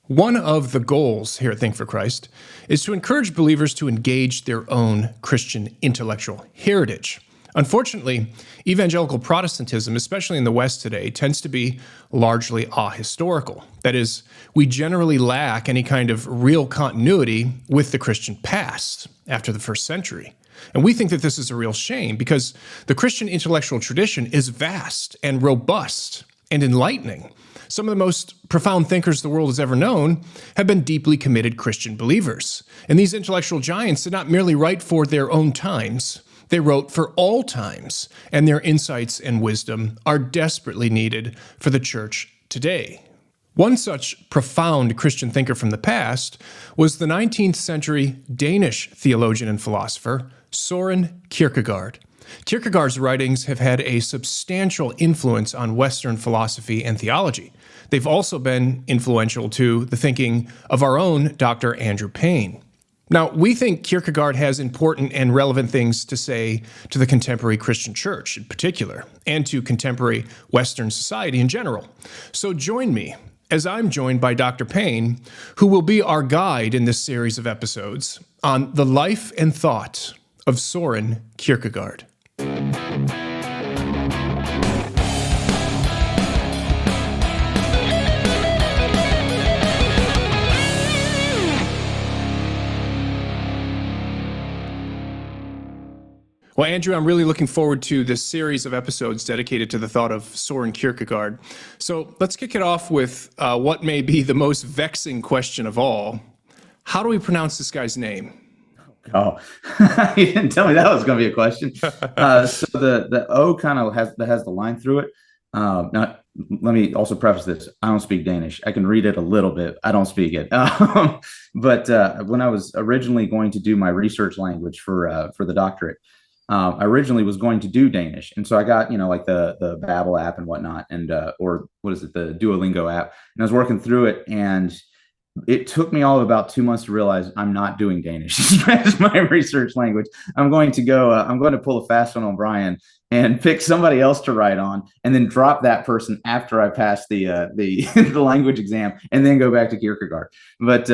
One of the goals here at Think for Christ is to encourage believers to engage their own Christian intellectual heritage. Unfortunately, evangelical Protestantism, especially in the West today, tends to be largely ahistorical. That is, we generally lack any kind of real continuity with the Christian past after the first century. And we think that this is a real shame because the Christian intellectual tradition is vast and robust and enlightening. Some of the most profound thinkers the world has ever known have been deeply committed Christian believers. And these intellectual giants did not merely write for their own times, they wrote for all times, and their insights and wisdom are desperately needed for the church today. One such profound Christian thinker from the past was the 19th century Danish theologian and philosopher, Soren Kierkegaard. Kierkegaard's writings have had a substantial influence on Western philosophy and theology. They've also been influential to the thinking of our own Dr. Andrew Payne. Now, we think Kierkegaard has important and relevant things to say to the contemporary Christian church in particular, and to contemporary Western society in general. So join me as I'm joined by Dr. Payne, who will be our guide in this series of episodes on the life and thought of Soren Kierkegaard. Well, Andrew, I'm really looking forward to this series of episodes dedicated to the thought of Soren Kierkegaard. So let's kick it off with what may be the most vexing question of all. How do we pronounce this guy's name? Oh, you didn't tell me that was going to be a question. So the O kind of has the line through it. Now, let me also preface this. I don't speak Danish. I can read it a little bit. I don't speak it. But when I was originally going to do my research language for the doctorate, I originally was going to do Danish. And so I got, like the Babbel app and whatnot, and or what is it, the Duolingo app. And I was working through it, and it took me all of about 2 months to realize I'm not doing Danish as my research language. I'm going to pull a fast one on Brian and pick somebody else to write on, and then drop that person after I pass the the language exam, and then go back to Kierkegaard. But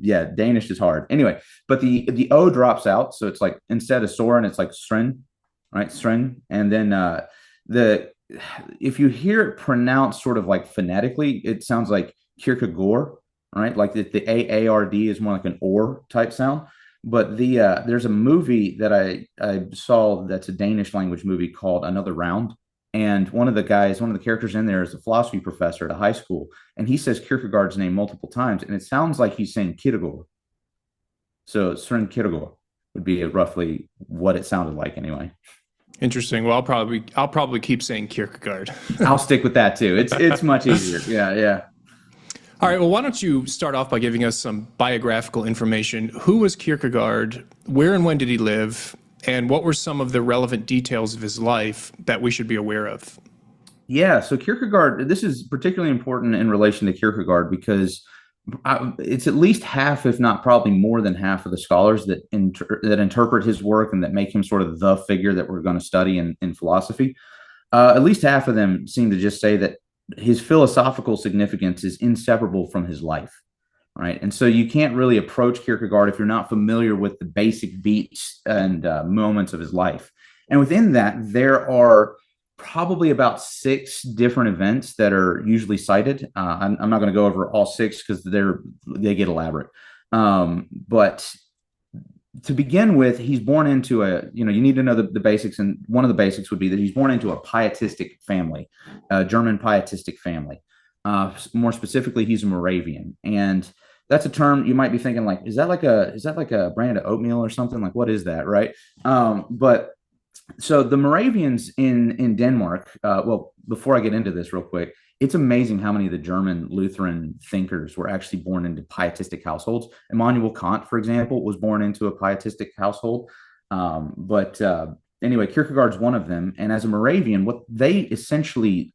yeah, Danish is hard. Anyway, but the O drops out, so it's like instead of Soren, it's like Sren, right? Sren, and then if you hear it pronounced sort of like phonetically, it sounds like Kierkegaard. Right, like the AARD is more like an or type sound. But there's a movie that I saw that's a Danish language movie called Another Round, and one of the characters in there is a philosophy professor at a high school, and he says Kierkegaard's name multiple times, and it sounds like he's saying Kierkegaard. So Søren Kierkegaard would be roughly what it sounded like anyway. Interesting. Well, I'll probably keep saying Kierkegaard. I'll stick with that too. It's much easier. Yeah. All right, well, why don't you start off by giving us some biographical information. Who was Kierkegaard? Where and when did he live? And what were some of the relevant details of his life that we should be aware of? Yeah, so Kierkegaard, this is particularly important in relation to Kierkegaard because it's at least half, if not probably more than half of the scholars that interpret his work and that make him sort of the figure that we're going to study in philosophy. At least half of them seem to just say that his philosophical significance is inseparable from his life, right? And so you can't really approach Kierkegaard if you're not familiar with the basic beats and moments of his life. And within that, there are probably about 6 different events that are usually cited. I'm not going to go over all 6 because they get elaborate. But to begin with, he's born into you need to know the basics. And one of the basics would be that he's born into a pietistic family, a German pietistic family. More specifically, he's a Moravian. And that's a term you might be thinking like, is that like a brand of oatmeal or something? Like, what is that? Right. But so the Moravians in Denmark, well, before I get into this real quick, it's amazing how many of the German Lutheran thinkers were actually born into pietistic households. Immanuel Kant, for example, was born into a pietistic household. But anyway, Kierkegaard's one of them. And as a Moravian, what they essentially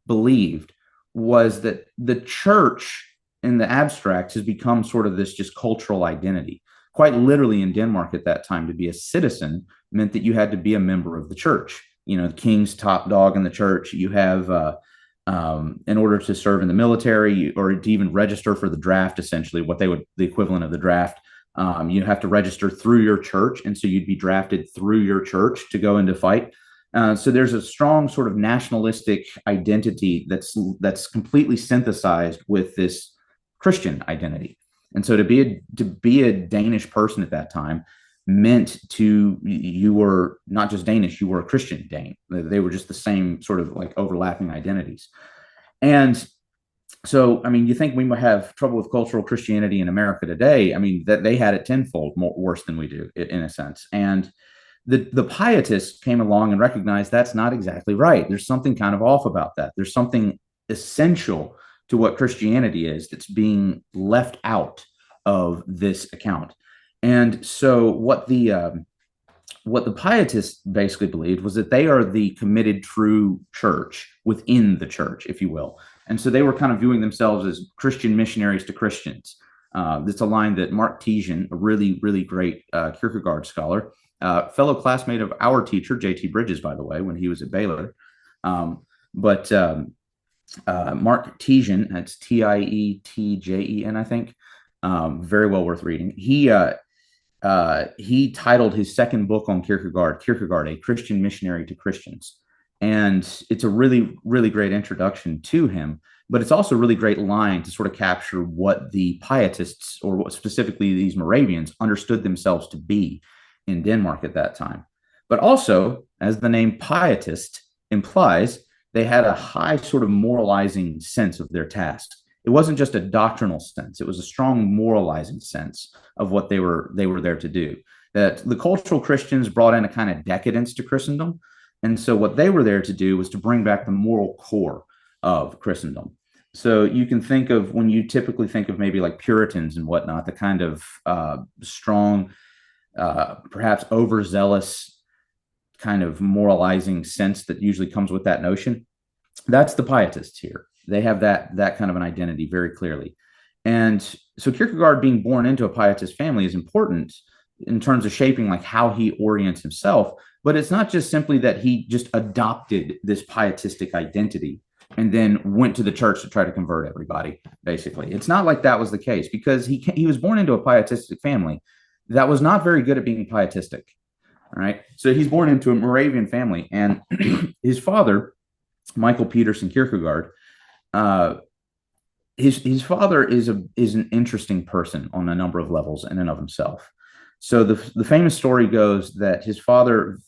believed was that the church in the abstract has become sort of this just cultural identity. Quite literally in Denmark at that time, to be a citizen meant that you had to be a member of the church. The king's top dog in the church. You have in order to serve in the military or to even register for the draft, essentially the equivalent of the draft. You have to register through your church, and so you'd be drafted through your church to go into fight. So there's a strong sort of nationalistic identity that's completely synthesized with this Christian identity. And so to be a Danish person at that time meant you were not just Danish, you were a Christian Dane. They were just the same sort of like overlapping identities. And so, I mean, you think we might have trouble with cultural Christianity in America today? I mean, that they had it tenfold worse than we do, in a sense. And the pietists came along and recognized that's not exactly right. There's something kind of off about that. There's something essential to what Christianity is that's being left out of this account. And so what the pietists basically believed was that they are the committed true church within the church, if you will. And so they were kind of viewing themselves as Christian missionaries to Christians. That's a line that Mark Tesian, a really, really great Kierkegaard scholar, fellow classmate of our teacher, J.T. Bridges, by the way, when he was at Baylor. But Mark Tesian, that's Tietjen, I think, very well worth reading. He titled his second book on Kierkegaard, A Christian Missionary to Christians. And it's a really, really great introduction to him, but it's also a really great line to sort of capture what the pietists, or what specifically these Moravians, understood themselves to be in Denmark at that time. But also, as the name pietist implies, they had a high sort of moralizing sense of their task. It wasn't just a doctrinal sense; it was a strong moralizing sense of what they were there to do. That the cultural Christians brought in a kind of decadence to Christendom, and so what they were there to do was to bring back the moral core of Christendom. So you can think of, when you typically think of maybe like Puritans and whatnot, the kind of strong, perhaps overzealous kind of moralizing sense that usually comes with that notion. That's the pietists here. They have that kind of an identity very clearly. And so Kierkegaard being born into a pietist family is important in terms of shaping like how he orients himself. But it's not just simply that he just adopted this pietistic identity and then went to the church to try to convert everybody, basically. It's not like that was the case, because he was born into a pietistic family that was not very good at being pietistic. All right. So he's born into a Moravian family, and his father, Michael Peterson Kierkegaard, his father is an interesting person on a number of levels in and of himself. So the famous story goes that his father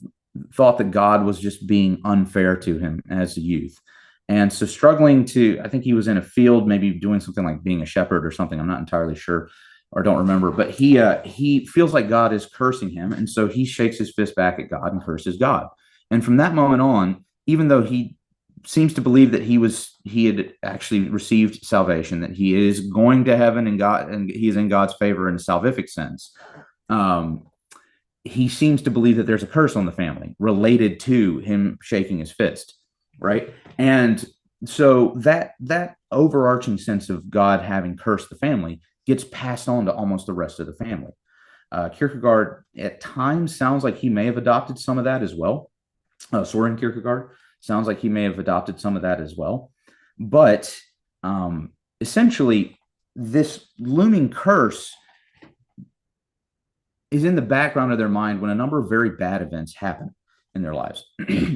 thought that God was just being unfair to him as a youth. And so I think he was in a field, maybe doing something like being a shepherd or something. I'm not entirely sure, or don't remember, but he feels like God is cursing him. And so he shakes his fist back at God and curses God. And from that moment on, even though he seems to believe that he had actually received salvation, that he is going to heaven and God, and he's in God's favor in a salvific sense, he seems to believe that there's a curse on the family related to him shaking his fist, right? And so that overarching sense of God having cursed the family gets passed on to almost the rest of the family. Kierkegaard at times sounds like he may have adopted some of that as well. Soren Kierkegaard sounds like he may have adopted some of that as well. But essentially, this looming curse is in the background of their mind when a number of very bad events happen in their lives.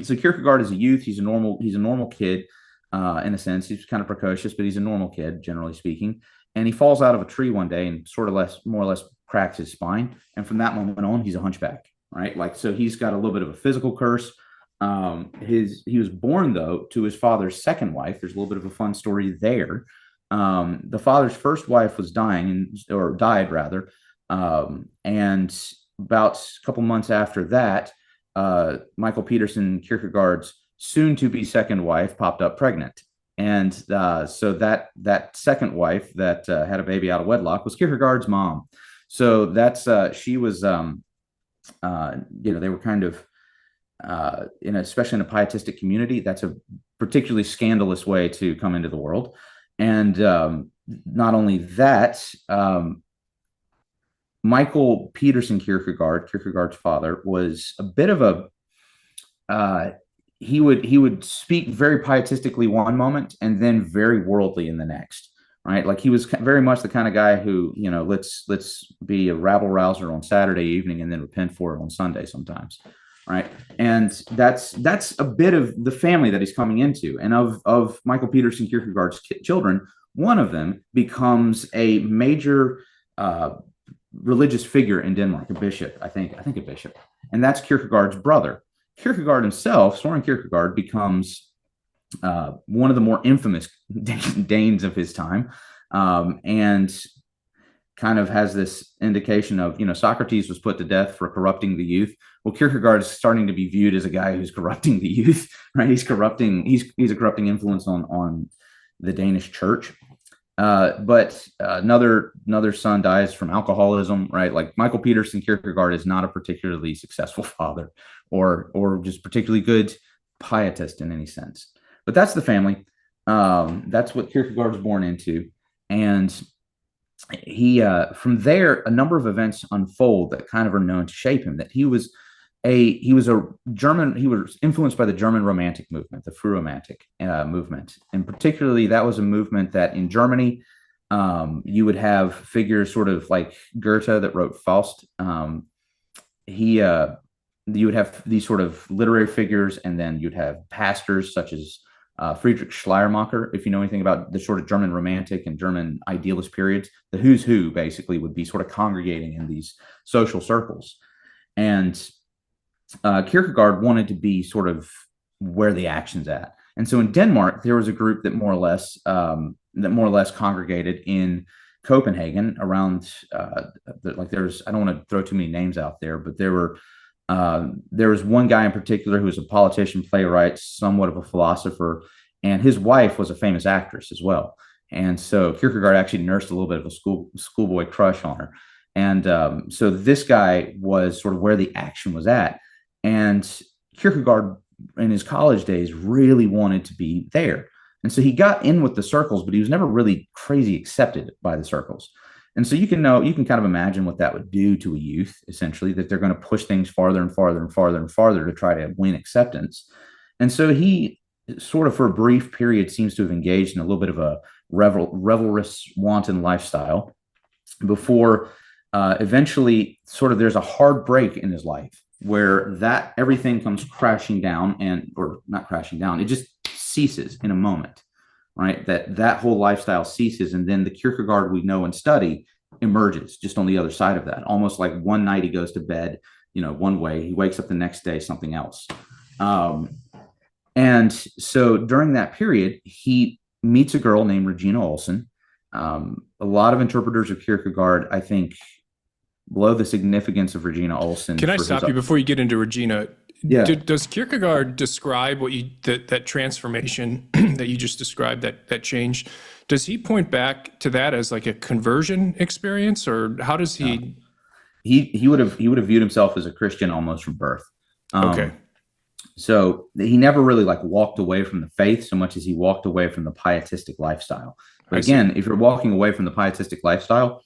So Kierkegaard is a youth. He's a normal kid in a sense. He's kind of precocious, but he's a normal kid, generally speaking. And he falls out of a tree one day and more or less cracks his spine. And from that moment on, he's a hunchback, right? Like, so he's got a little bit of a physical curse. He was born, though, to his father's second wife. There's a little bit of a fun story there. The father's first wife was died rather. And about a couple months after that, Michael Peterson Kierkegaard's soon-to-be second wife popped up pregnant. And so that second wife that had a baby out of wedlock was Kierkegaard's mom. So she was, they were kind of, especially in a pietistic community, that's a particularly scandalous way to come into the world. And not only that, Michael Peterson Kierkegaard, Kierkegaard's father, was a bit of he would speak very pietistically one moment and then very worldly in the next, right? Like he was very much the kind of guy who, let's be a rabble rouser on Saturday evening and then repent for it on Sunday sometimes, right? And that's a bit of the family that he's coming into. And of Michael Peterson Kierkegaard's children, one of them becomes a major religious figure in Denmark, a bishop, I think a bishop, and that's Kierkegaard's brother. Kierkegaard himself, Soren Kierkegaard, becomes one of the more infamous Danes of his time, and kind of has this indication of, Socrates was put to death for corrupting the youth. Well, Kierkegaard is starting to be viewed as a guy who's corrupting the youth, right? He's a corrupting influence on the Danish church. But another son dies from alcoholism, right? Like Michael Peterson Kierkegaard is not a particularly successful father or just particularly good pietist in any sense. But that's the family. That's what Kierkegaard was born into. And he from there, a number of events unfold that kind of are known to shape him. That he was a German. He was influenced by the German Romantic movement, the Frühromantik movement, and particularly that was a movement that in Germany you would have figures sort of like Goethe that wrote Faust. You would have these sort of literary figures, and then you'd have pastors such as Friedrich Schleiermacher. If you know anything about the sort of German Romantic and German idealist periods, the who's who basically would be sort of congregating in these social circles. And Kierkegaard wanted to be sort of where the action's at. And so in Denmark, there was a group that more or less congregated in Copenhagen around there's, I don't want to throw too many names out there, but there was one guy in particular who was a politician, playwright, somewhat of a philosopher, and his wife was a famous actress as well. And so Kierkegaard actually nursed a little bit of a schoolboy crush on her. And so this guy was sort of where the action was at. And Kierkegaard in his college days really wanted to be there. And so he got in with the circles, but he was never really crazy accepted by the circles. And so you can kind of imagine what that would do to a youth, essentially, that they're going to push things farther and farther and farther and farther to try to win acceptance. And so he sort of for a brief period seems to have engaged in a little bit of a revelrous, wanton lifestyle before eventually sort of there's a hard break in his life where that everything comes crashing down or not crashing down. It just ceases in a moment, right? That whole lifestyle ceases. And then the Kierkegaard we know and study emerges just on the other side of that. Almost like one night he goes to bed, one way, he wakes up the next day, something else. And so during that period, he meets a girl named Regina Olsen. A lot of interpreters of Kierkegaard, I think, below the significance of Regina Olsen. Can I stop you before you get into Regina? Yeah. Does Kierkegaard describe that transformation that you just described, that change? Does he point back to that as like a conversion experience, or how does he? He would have viewed himself as a Christian almost from birth. Okay. So he never really like walked away from the faith so much as he walked away from the pietistic lifestyle. But again, if you're walking away from the pietistic lifestyle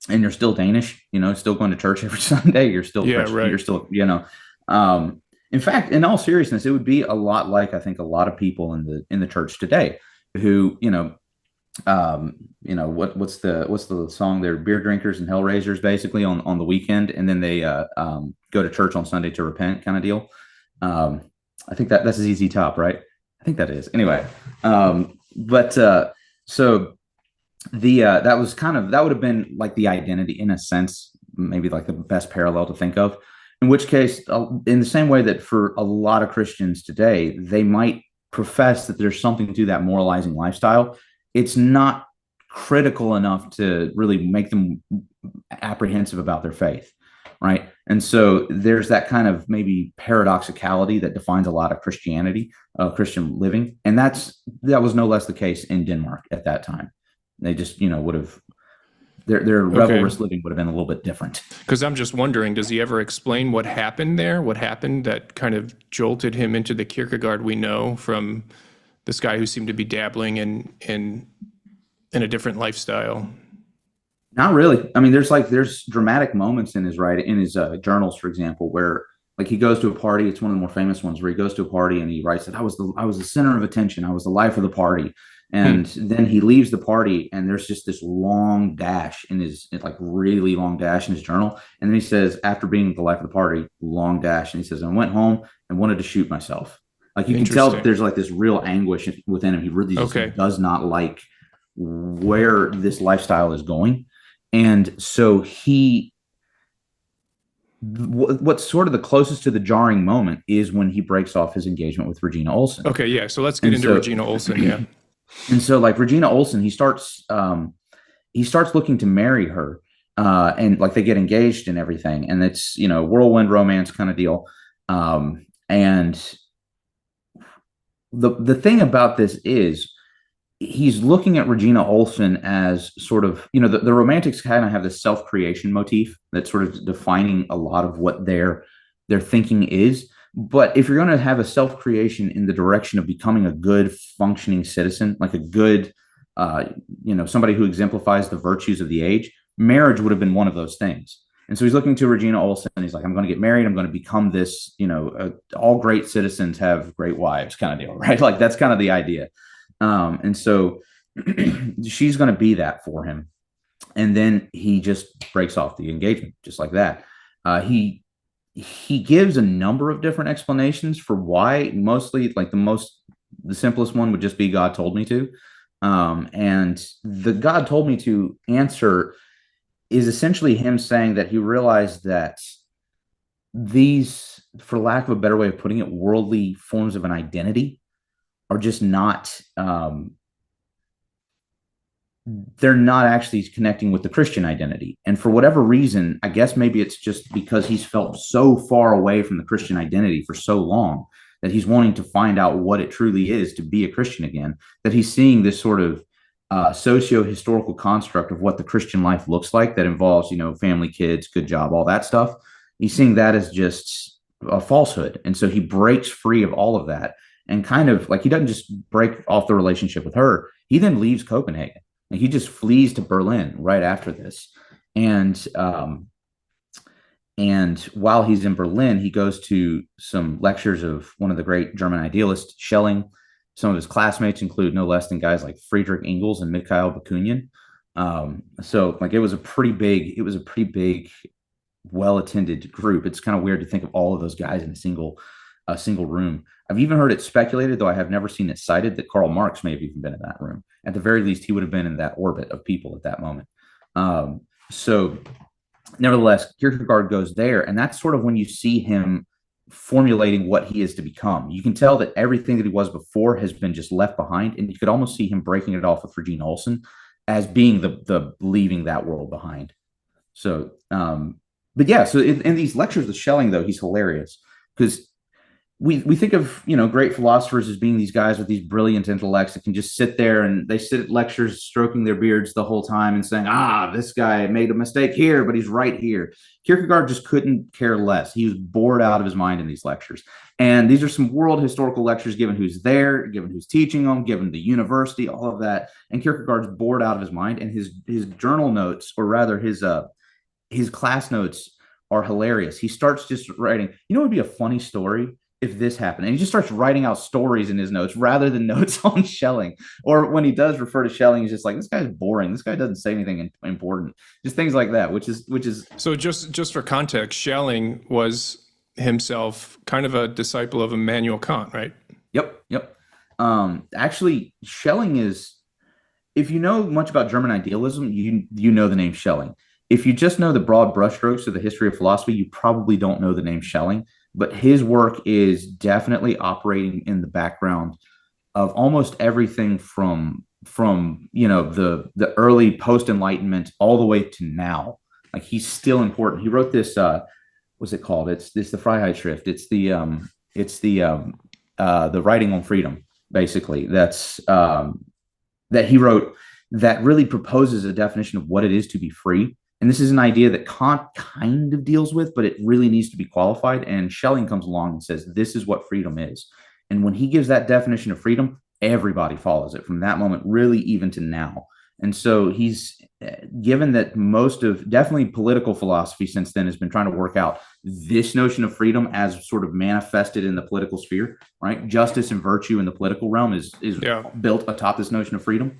and you're still Danish, still going to church every Sunday, you're still Christian, right. You're still, in fact, in all seriousness, it would be a lot like I think a lot of people in the church today who, what's the song? They're beer drinkers and hell raisers basically on the weekend, and then they go to church on Sunday to repent, kind of deal. I think that's a ZZ Top, right? I think that is. Anyway, so that would have been like the identity in a sense, maybe like the best parallel to think of. In which case, in the same way that for a lot of Christians today, they might profess that there's something to that moralizing lifestyle, it's not critical enough to really make them apprehensive about their faith, right? And so there's that kind of maybe paradoxicality that defines a lot of Christianity, Christian living, and that was no less the case in Denmark at that time. They just, would have. Their revelrous living would have been a little bit different. Because I'm just wondering, does he ever explain what happened there? What happened that kind of jolted him into the Kierkegaard we know from this guy who seemed to be dabbling in a different lifestyle? Not really. I mean, there's dramatic moments in his writing, in his journals, for example, where like he goes to a party. It's one of the more famous ones where he goes to a party and he writes that I was the center of attention. I was the life of the party. Hmm. And then he leaves the party and there's just this long dash in his like really long dash in his journal. And then he says, after being the life of the party, long dash. And he says, I went home and wanted to shoot myself. Like you can tell that Interesting. there's like this real anguish within him. He really just Okay. does not like where this lifestyle is going. And so what's sort of the closest to the jarring moment is when he breaks off his engagement with Regina Olsen. Okay. Yeah. So let's get And into so, Regina Olsen. Yeah. and so like Regina Olsen, he starts looking to marry her, and like they get engaged and everything, and it's whirlwind romance kind of deal. And the thing about this is he's looking at Regina Olsen as sort of, the romantics kind of have this self-creation motif that's sort of defining a lot of what their thinking is. But if you're going to have a self-creation in the direction of becoming a good functioning citizen, like a good, somebody who exemplifies the virtues of the age, marriage would have been one of those things. And so he's looking to Regina Olsen and he's like, I'm going to get married. I'm going to become this, all great citizens have great wives kind of deal, right? Like that's kind of the idea. And so she's going to be that for him. And then he just breaks off the engagement just like that. He gives a number of different explanations for why. Mostly like the simplest one would just be God told me to. And the God told me to answer is essentially him saying that he realized that these, for lack of a better way of putting it, worldly forms of an identity are just not, they're not actually connecting with the Christian identity. And for whatever reason, I guess maybe it's just because he's felt so far away from the Christian identity for so long that he's wanting to find out what it truly is to be a Christian again, that he's seeing this sort of socio-historical construct of what the Christian life looks like that involves, family, kids, good job, all that stuff. He's seeing that as just a falsehood. And so he breaks free of all of that. And kind of like he doesn't just break off the relationship with her. He then leaves Copenhagen. Like he just flees to Berlin right after this. And while he's in Berlin, he goes to some lectures of one of the great German idealists, Schelling. Some of his classmates include no less than guys like Friedrich Engels and Mikhail Bakunin. So like it was a pretty big, well-attended group. It's kind of weird to think of all of those guys in a single room. I've even heard it speculated, though I have never seen it cited, that Karl Marx may have even been in that room. At the very least, he would have been in that orbit of people at that moment. So nevertheless, Kierkegaard goes there, and that's sort of when you see him formulating what he is to become. You can tell that everything that he was before has been just left behind, and you could almost see him breaking it off with Regina Olsen as being the leaving that world behind. So, but yeah, so in these lectures with Schelling, though, he's hilarious because we think of great philosophers as being these guys with these brilliant intellects that can just sit there and they sit at lectures stroking their beards the whole time and saying, this guy made a mistake here, but he's right here. Kierkegaard just couldn't care less. He was bored out of his mind in these lectures. And these are some world historical lectures, given who's there, given who's teaching them, given the university, all of that. And Kierkegaard's bored out of his mind, and his journal notes, or rather his class notes, are hilarious. He starts just writing, it would be a funny story if this happened. And he just starts writing out stories in his notes rather than notes on Schelling. Or when he does refer to Schelling, he's just like, this guy's boring. This guy doesn't say anything important. Just things like that, which is So just for context, Schelling was himself kind of a disciple of Immanuel Kant, right? Yep. Actually, Schelling is, if you know much about German idealism, you know the name Schelling. If you just know the broad brushstrokes of the history of philosophy, you probably don't know the name Schelling. But his work is definitely operating in the background of almost everything from the early post-Enlightenment all the way to now. Like he's still important. He wrote this. What's it called? It's the Freiheitsschrift. It's the writing on freedom, basically. That's that he wrote that really proposes a definition of what it is to be free. And this is an idea that Kant kind of deals with, but it really needs to be qualified. And Schelling comes along and says, this is what freedom is. And when he gives that definition of freedom, everybody follows it from that moment, really, even to now. And so he's given that most of definitely political philosophy since then has been trying to work out this notion of freedom as sort of manifested in the political sphere, right? Justice and virtue in the political realm is Yeah. built atop this notion of freedom,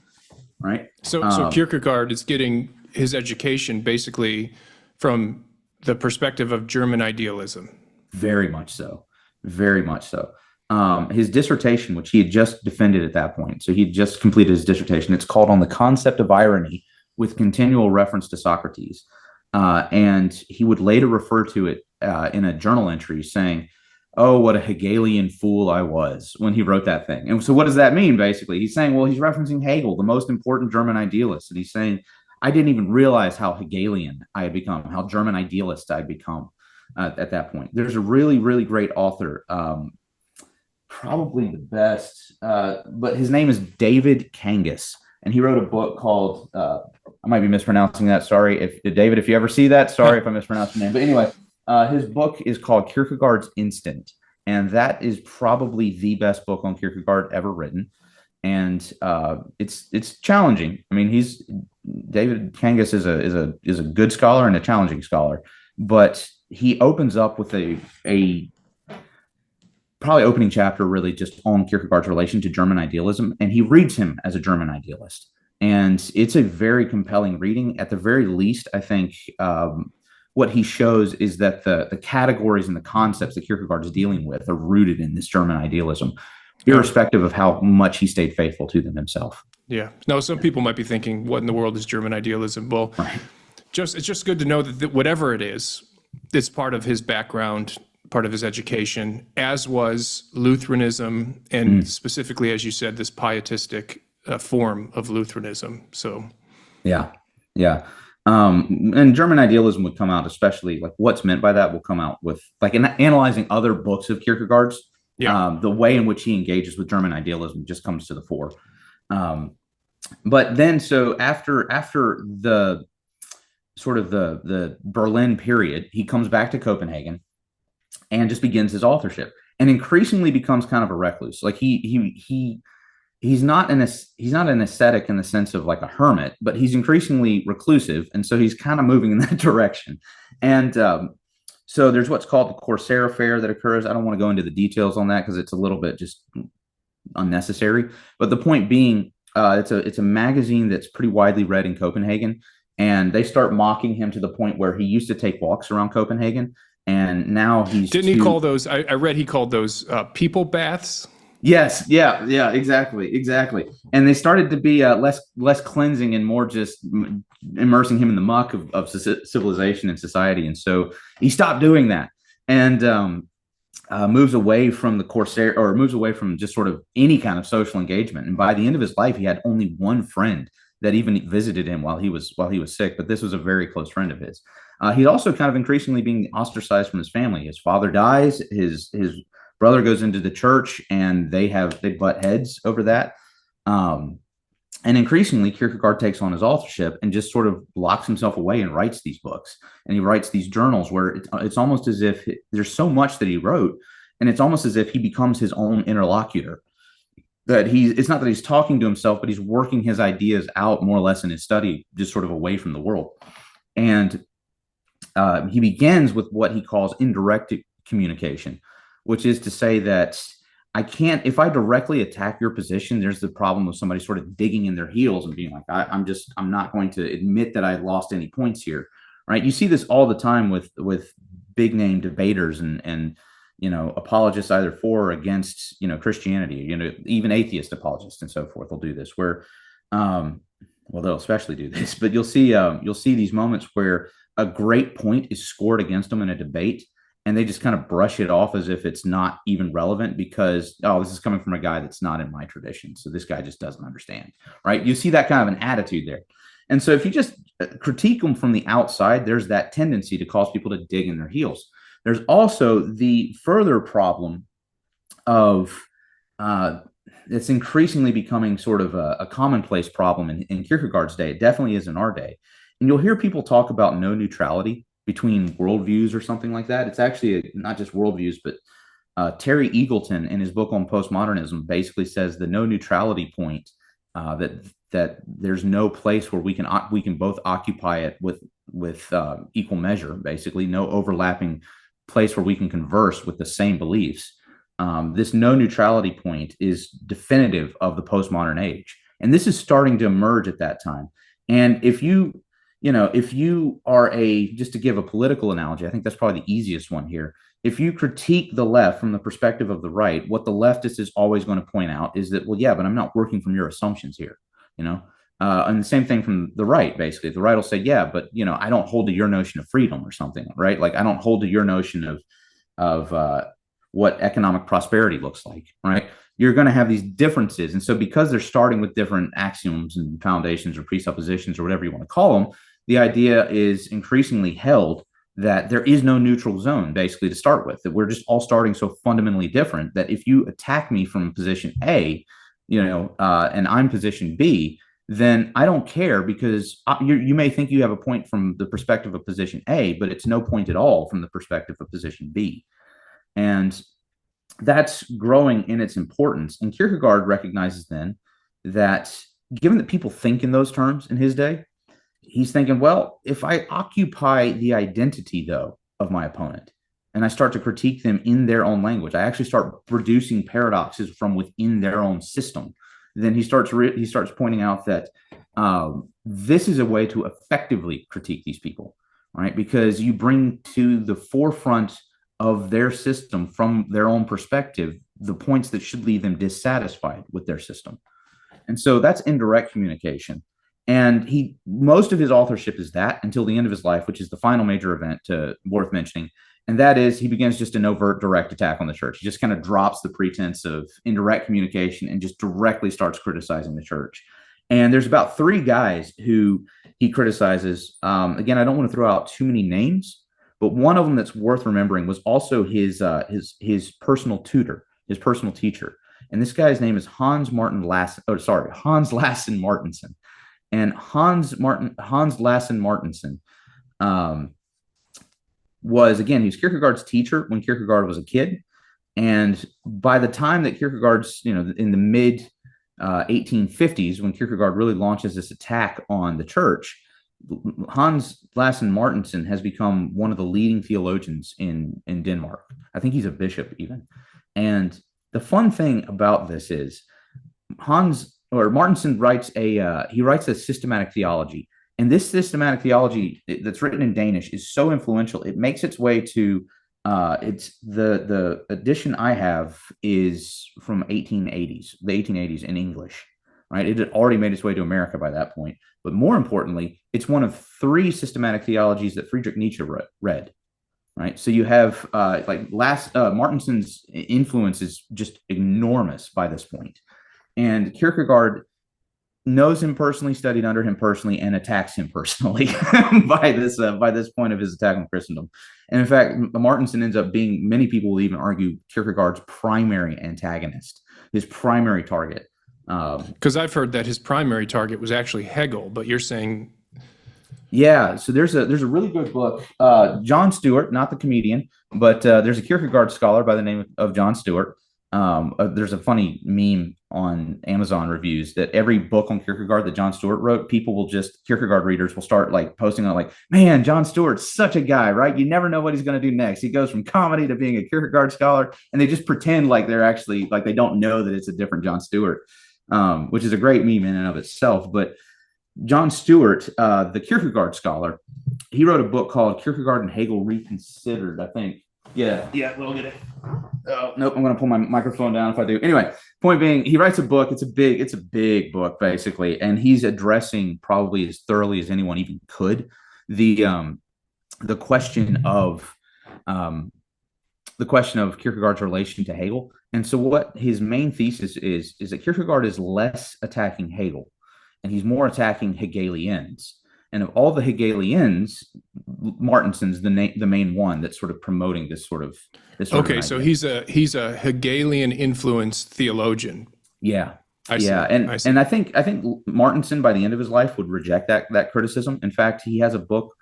right? So Kierkegaard is getting his education basically from the perspective of German idealism. Very much so. Very much so. His dissertation, which he had just defended at that point, so he'd just completed his dissertation. It's called On the Concept of Irony, with continual reference to Socrates. And he would later refer to it in a journal entry saying, "Oh, what a Hegelian fool I was," when he wrote that thing. And so what does that mean, basically? He's saying, well, he's referencing Hegel, the most important German idealist. And he's saying, I didn't even realize how Hegelian I had become, how German idealist I had become at that point. There's a really, really great author, probably the best, but his name is David Kangas. And he wrote a book called, I might be mispronouncing that. Sorry. David, if you ever see that, sorry if I mispronounced your name. But anyway, his book is called Kierkegaard's Instant. And that is probably the best book on Kierkegaard ever written. And it's challenging. I mean, David Kangas is a good scholar and a challenging scholar, but he opens up with a probably opening chapter really just on Kierkegaard's relation to German idealism, and he reads him as a German idealist. And it's a very compelling reading. At the very least, I think what he shows is that the categories and the concepts that Kierkegaard is dealing with are rooted in this German idealism, irrespective of how much he stayed faithful to them himself. Yeah. Now, some people might be thinking, what in the world is German idealism? Well, Right. it's just good to know that whatever it is, it's part of his background, part of his education, as was Lutheranism, and specifically, as you said, this pietistic form of Lutheranism. So, yeah. And German idealism would come out, especially like what's meant by that will come out with like analyzing other books of Kierkegaard's. yeah. The way in which he engages with German idealism just comes to the fore. But then, so after the sort of the Berlin period, he comes back to Copenhagen and just begins his authorship, and increasingly becomes kind of a recluse. Like he's not an ascetic in the sense of like a hermit, but he's increasingly reclusive, and so he's kind of moving in that direction. And so there's what's called the Corsair Affair that occurs. I don't want to go into the details on that because it's a little bit just unnecessary. But the point being, it's a magazine that's pretty widely read in Copenhagen, and they start mocking him to the point where he used to take walks around Copenhagen, and now Didn't he call those? I read he called those people baths. Yes, yeah, exactly. And they started to be less cleansing and more just immersing him in the muck of civilization and society. And so he stopped doing that and moves away from the Corsair, or moves away from just sort of any kind of social engagement. And by the end of his life, he had only one friend that even visited him while he was sick. But this was a very close friend of his. He's also kind of increasingly being ostracized from his family. His father dies. His brother goes into the church, and they butt heads over that. And increasingly, Kierkegaard takes on his authorship and just sort of locks himself away and writes these books. And he writes these journals where it's almost as if there's so much that he wrote, and it's almost as if he becomes his own interlocutor. That it's not that he's talking to himself, but he's working his ideas out more or less in his study, just sort of away from the world. And he begins with what he calls indirect communication, which is to say that if I directly attack your position, there's the problem of somebody sort of digging in their heels and being like, I'm not going to admit that I lost any points here, right? You see this all the time with big name debaters and apologists either for or against, Christianity, even atheist apologists and so forth will do this where, they'll especially do this, but you'll see these moments where a great point is scored against them in a debate, and they just kind of brush it off as if it's not even relevant because, this is coming from a guy that's not in my tradition. So this guy just doesn't understand, right? You see that kind of an attitude there. And so if you just critique them from the outside, there's that tendency to cause people to dig in their heels. There's also the further problem of it's increasingly becoming sort of a commonplace problem in Kierkegaard's day. It definitely is in our day. And you'll hear people talk about no neutrality between worldviews or something like that. It's actually not just worldviews, but Terry Eagleton in his book on postmodernism basically says the no neutrality point that that there's no place where we can both occupy it with equal measure, basically no overlapping place where we can converse with the same beliefs. This no neutrality point is definitive of the postmodern age, and this is starting to emerge at that time. And if you are just to give a political analogy, I think that's probably the easiest one here. If you critique the left from the perspective of the right, what the leftist is always going to point out is that, well, yeah, but I'm not working from your assumptions here, you know? And the same thing from the right, basically. The right will say, yeah, but, I don't hold to your notion of freedom or something, right? Like, I don't hold to your notion of what economic prosperity looks like, right? You're going to have these differences. And so because they're starting with different axioms and foundations or presuppositions or whatever you want to call them, the idea is increasingly held that there is no neutral zone, basically, to start with, that we're just all starting so fundamentally different that if you attack me from position A, and I'm position B, then I don't care, because you may think you have a point from the perspective of position A, but it's no point at all from the perspective of position B. And that's growing in its importance. And Kierkegaard recognizes then that, given that people think in those terms in his day, he's thinking, well, if I occupy the identity, though, of my opponent, and I start to critique them in their own language, I actually start producing paradoxes from within their own system. Then he starts pointing out that this is a way to effectively critique these people, right? Because you bring to the forefront of their system, from their own perspective, the points that should leave them dissatisfied with their system. And so that's indirect communication. And most of his authorship is that, until the end of his life, which is the final major event worth mentioning. And that is, he begins just an overt, direct attack on the church. He just kind of drops the pretense of indirect communication and just directly starts criticizing the church. And there's about 3 guys who he criticizes. Again, I don't want to throw out too many names, but one of them that's worth remembering was also his personal tutor, his personal teacher. And this guy's name is Hans Lassen Martensen. And Hans Lassen Martensen was, again, he was Kierkegaard's teacher when Kierkegaard was a kid. And by the time that Kierkegaard's, in the mid 1850s, when Kierkegaard really launches this attack on the church, Hans Lassen Martensen has become one of the leading theologians in Denmark. I think he's a bishop even. And the fun thing about this is Martensen writes a systematic theology. And this systematic theology that's written in Danish is so influential. It makes its way to it's the edition I have is from the 1880s in English, right? It had already made its way to America by that point. But more importantly, it's one of 3 systematic theologies that Friedrich Nietzsche read, right? So you have Martensen's influence is just enormous by this point. And Kierkegaard knows him personally, studied under him personally, and attacks him personally by this point of his attack on Christendom. And in fact, Martensen ends up being, many people will even argue, Kierkegaard's primary antagonist, his primary target. Because I've heard that his primary target was actually Hegel, but you're saying... Yeah, so there's a really good book, John Stewart, not the comedian, but there's a Kierkegaard scholar by the name of John Stewart. There's a funny meme on Amazon reviews that every book on Kierkegaard that John Stewart wrote, Kierkegaard readers will start like posting on, like, man, John Stewart's such a guy, right? You never know what he's going to do next. He goes from comedy to being a Kierkegaard scholar, and they just pretend like they're actually, like, they don't know that it's a different John Stewart, which is a great meme in and of itself. But John Stewart, the Kierkegaard scholar, he wrote a book called Kierkegaard and Hegel Reconsidered, I think. Yeah, we'll get it. Oh, nope, I'm going to pull my microphone down if I do. Anyway, point being, he writes a book. It's a big book, basically, and he's addressing, probably as thoroughly as anyone even could, the question of Kierkegaard's relation to Hegel. And so what his main thesis is that Kierkegaard is less attacking Hegel, and he's more attacking Hegelians. And of all the Hegelians, Martensen's the main one that's sort of promoting this sort of okay, so he's a Hegelian influenced theologian. Yeah. I see. And I think Martensen, by the end of his life, would reject that criticism. In fact, he has a book.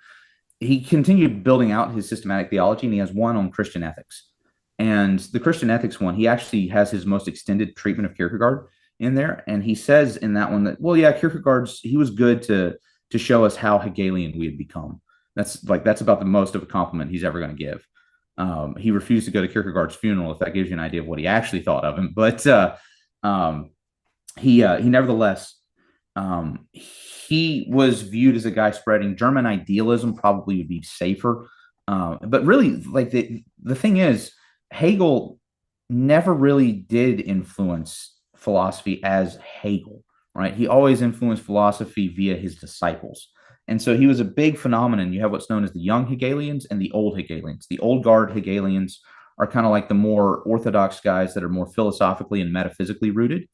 He continued building out his systematic theology, and he has one on Christian ethics. And the Christian ethics one, he actually has his most extended treatment of Kierkegaard. in there, and he says in that one that, well, yeah, he was good to show us how Hegelian we had become. That's about the most of a compliment he's ever going to give. He refused to go to Kierkegaard's funeral, if that gives you an idea of what he actually thought of him. But he nevertheless, he was viewed as a guy spreading German idealism. Probably would be safer. But really, like the thing is, Hegel never really did influence philosophy as Hegel, right? He always influenced philosophy via his disciples. And so he was a big phenomenon. You have what's known as the young Hegelians and the old Hegelians. The old guard Hegelians are kind of like the more orthodox guys that are more philosophically and metaphysically rooted.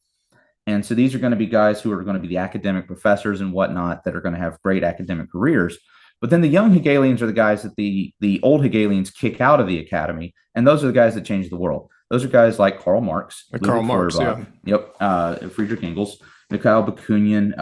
And so these are going to be guys who are going to be the academic professors and whatnot that are going to have great academic careers. But then the young Hegelians are the guys that the old Hegelians kick out of the academy. And those are the guys that change the world. Those are guys like Karl Marx. Like Karl Marx, yeah. Yep. Friedrich Engels, Mikhail Bakunin.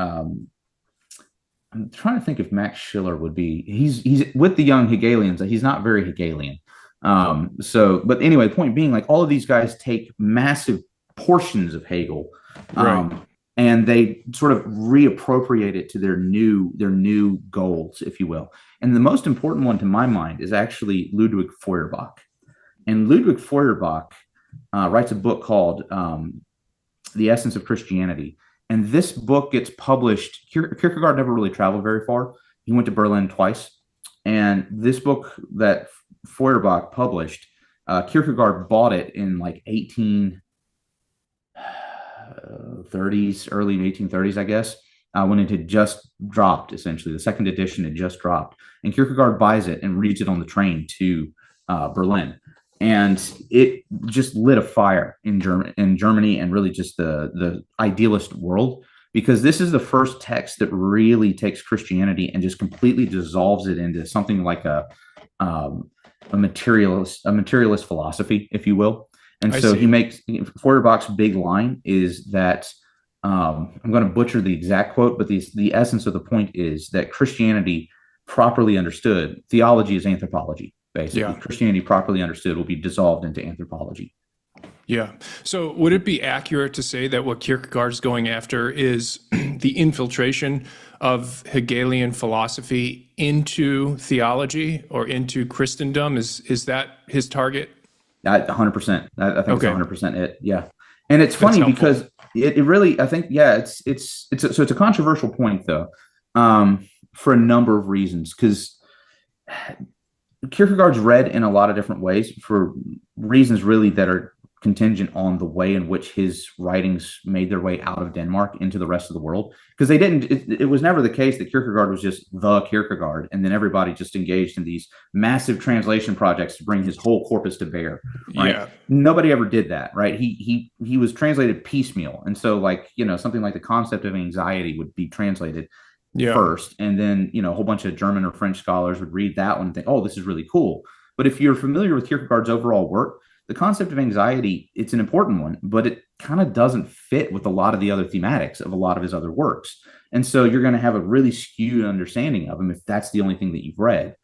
I'm trying to think if Max Schiller would be. He's with the young Hegelians. He's not very Hegelian. But anyway, the point being, like, all of these guys take massive portions of Hegel, right, and they sort of reappropriate it to their new goals, if you will. And the most important one to my mind is actually Ludwig Feuerbach. And Ludwig Feuerbach writes a book called The Essence of Christianity. And this book gets published. Kierkegaard never really traveled very far. He went to Berlin twice. And this book that Feuerbach published, Kierkegaard bought it in like 1830s, early 1830s, I guess, when it had just dropped, essentially. The second edition had just dropped. And Kierkegaard buys it and reads it on the train to Berlin. And it just lit a fire in Germany and really just the idealist world, because this is the first text that really takes Christianity and just completely dissolves it into something like a materialist philosophy, if you will. And so he makes Feuerbach's big line is that I'm going to butcher the exact quote, but the essence of the point is that Christianity properly understood, theology is anthropology. Basically, yeah. Christianity properly understood will be dissolved into anthropology. Yeah. So would it be accurate to say that what Kierkegaard is going after is the infiltration of Hegelian philosophy into theology or into Christendom? Is that his target? 100%. I think it's 100% it. Yeah. And it's funny because it really, I think, yeah, it's a controversial point though, for a number of reasons, because Kierkegaard's read in a lot of different ways for reasons really that are contingent on the way in which his writings made their way out of Denmark into the rest of the world. Because it was never the case that Kierkegaard was just the Kierkegaard and then everybody just engaged in these massive translation projects to bring his whole corpus to bear. Right? Yeah. Nobody ever did that, right? He was translated piecemeal. And so, like, something like the concept of anxiety would be translated first, and then a whole bunch of German or French scholars would read that one and think, oh, this is really cool. But if you're familiar with Kierkegaard's overall work, the concept of anxiety, it's an important one, but it kind of doesn't fit with a lot of the other thematics of a lot of his other works. And so you're going to have a really skewed understanding of him if that's the only thing that you've read.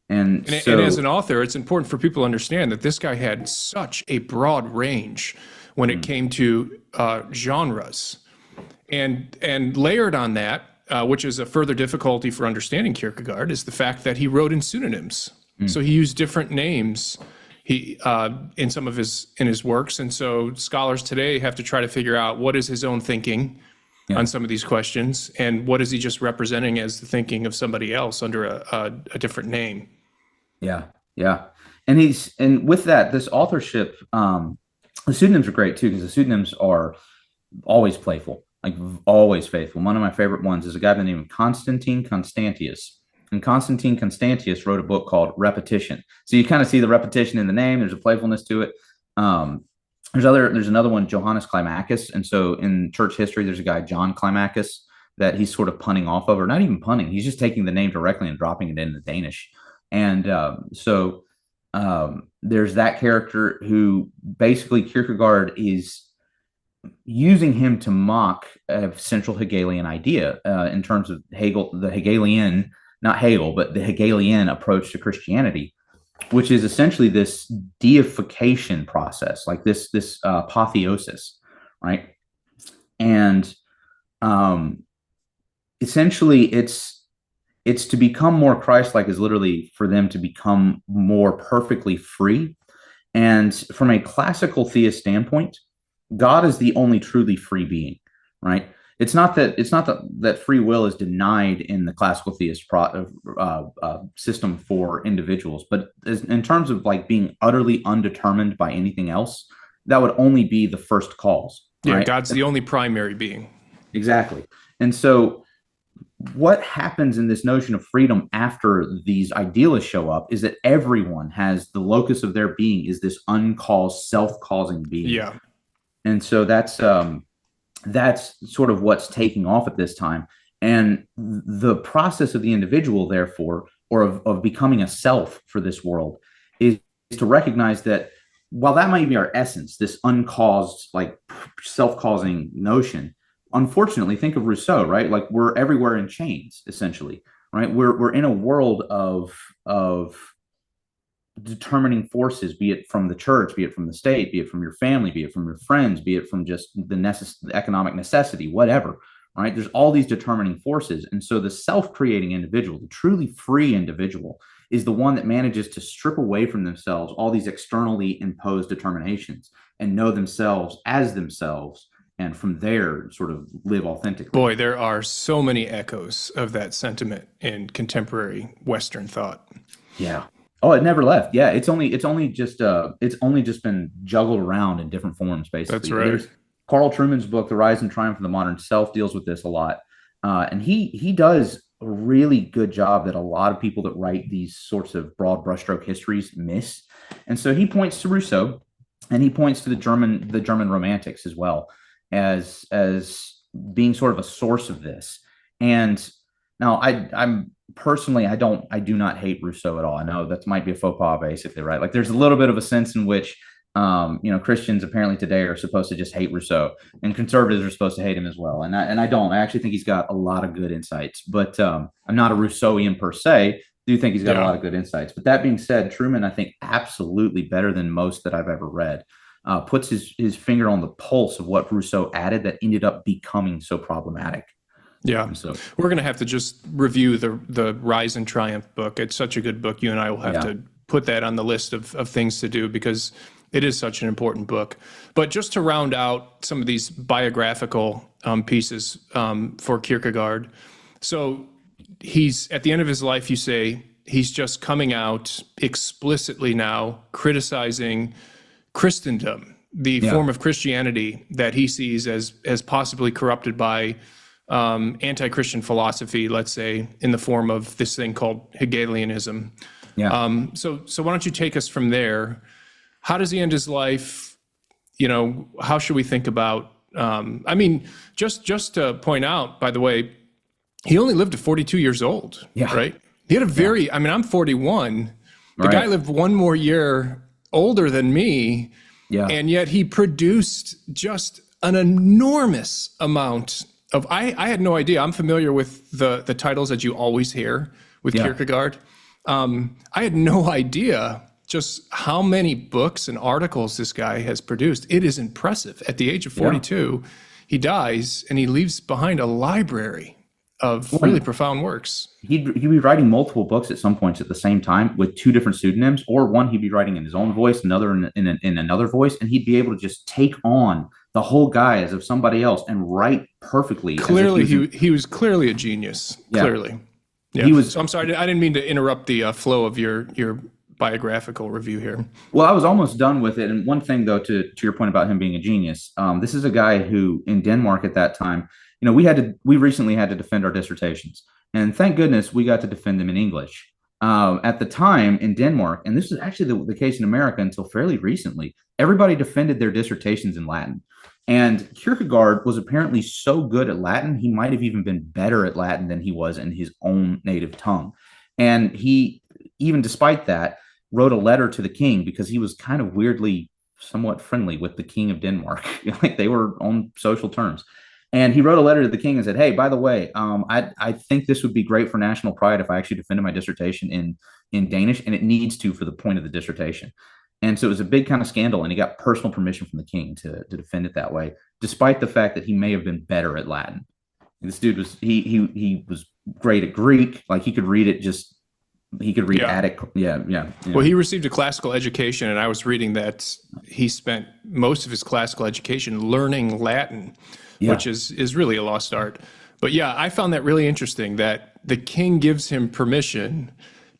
And as an author, it's important for people to understand that this guy had such a broad range when it came to genres, and layered on that, which is a further difficulty for understanding Kierkegaard, is the fact that he wrote in pseudonyms. So he used different names in some of his works, and so scholars today have to try to figure out what is his own thinking on some of these questions, and what is he just representing as the thinking of somebody else under a different name. Yeah. And with that, this authorship, the pseudonyms are great too, because the pseudonyms are always playful. Like, always faithful. One of my favorite ones is a guy by the name of Constantine Constantius. And Constantine Constantius wrote a book called Repetition. So you kind of see the repetition in the name. There's a playfulness to it. There's another one, Johannes Climacus. And so in church history, there's a guy, John Climacus, that he's sort of punning off of, or not even punning. He's just taking the name directly and dropping it into Danish. And there's that character who basically Kierkegaard is using him to mock a central Hegelian idea in terms of Hegel, the Hegelian, not Hegel, but the Hegelian approach to Christianity, which is essentially this deification process, like this apotheosis, right? And um, essentially, it's to become more Christ-like is literally for them to become more perfectly free. And from a classical theist standpoint, God is the only truly free being, right? It's not that free will is denied in the classical theist system for individuals, but in terms of like being utterly undetermined by anything else, that would only be the first cause, Yeah, right? God's the only primary being. Exactly. And so what happens in this notion of freedom after these idealists show up is that everyone has the locus of their being is this uncaused, self-causing being. Yeah. And so that's sort of what's taking off at this time. And the process of the individual, therefore, or of becoming a self for this world, is to recognize that while that might be our essence, this uncaused, like self-causing notion, unfortunately, think of Rousseau, right? Like we're everywhere in chains, essentially, right? We're in a world of determining forces, be it from the church, be it from the state, be it from your family, be it from your friends, be it from just the economic necessity, whatever, right? There's all these determining forces. And so the self-creating individual, the truly free individual, is the one that manages to strip away from themselves all these externally imposed determinations and know themselves as themselves, and from there sort of live authentically. Boy, there are so many echoes of that sentiment in contemporary Western thought. Yeah. Oh, it never left. Yeah, it's only just been juggled around in different forms, That's basically. right. There's Carl Trueman's book, The Rise and Triumph of the Modern Self, deals with this a lot, and he does a really good job that a lot of people that write these sorts of broad brushstroke histories miss. And so he points to Rousseau, and he points to the German Romantics as well as being sort of a source of this. And now I'm personally, I do not hate Rousseau at all. I know that might be a faux pas, basically, right? Like there's a little bit of a sense in which, Christians apparently today are supposed to just hate Rousseau, and conservatives are supposed to hate him as well. And I don't. I actually think he's got a lot of good insights, but I'm not a Rousseauian per se. Do think he's got a lot of good insights. But that being said, Truman, I think absolutely better than most that I've ever read. Puts his finger on the pulse of what Rousseau added that ended up becoming so problematic. Yeah. So we're going to have to just review the Rise and Triumph book. It's such a good book. You and I will have to put that on the list of things to do because it is such an important book. But just to round out some of these biographical pieces for Kierkegaard. So he's at the end of his life, you say, he's just coming out explicitly now criticizing Christendom, the form of Christianity that he sees as possibly corrupted by anti-Christian philosophy, let's say, in the form of this thing called Hegelianism. Yeah. So why don't you take us from there? How does he end his life? How should we think about? Just to point out, by the way, he only lived to 42 years old. Yeah. Right. He had a very. I mean, I'm 41. The guy lived one more year older than me. Yeah. And yet he produced just an enormous amount of, I had no idea. I'm familiar with the titles that you always hear with Kierkegaard. I had no idea just how many books and articles this guy has produced. It is impressive. At the age of 42, he dies and he leaves behind a library of really profound works. He'd be writing multiple books at some points at the same time with two different pseudonyms, or one he'd be writing in his own voice, another in another voice, and he'd be able to just take on the whole guise of somebody else and write perfectly. Clearly, he was clearly a genius. Yeah. Clearly. Yeah. He was. So I'm sorry, I didn't mean to interrupt the flow of your biographical review here. Well, I was almost done with it. And one thing, though, to your point about him being a genius, this is a guy who in Denmark at that time, we recently had to defend our dissertations, and thank goodness we got to defend them in English. At the time in Denmark, and this is actually the case in America until fairly recently, everybody defended their dissertations in Latin. And Kierkegaard was apparently so good at Latin, he might have even been better at Latin than he was in his own native tongue. And he, even despite that, wrote a letter to the king because he was kind of weirdly somewhat friendly with the king of Denmark. Like they were on social terms. And he wrote a letter to the king and said, hey, by the way, I think this would be great for national pride if I actually defended my dissertation in Danish, and it needs to for the point of the dissertation. And so it was a big kind of scandal, and he got personal permission from the king to defend it that way, despite the fact that he may have been better at Latin. And this dude was he was great at Greek, like he could read it just he could read Yeah. Attic. Yeah. Well, he received a classical education, and I was reading that he spent most of his classical education learning Latin, Yeah. which is really a lost art. But yeah, I found that really interesting that the king gives him permission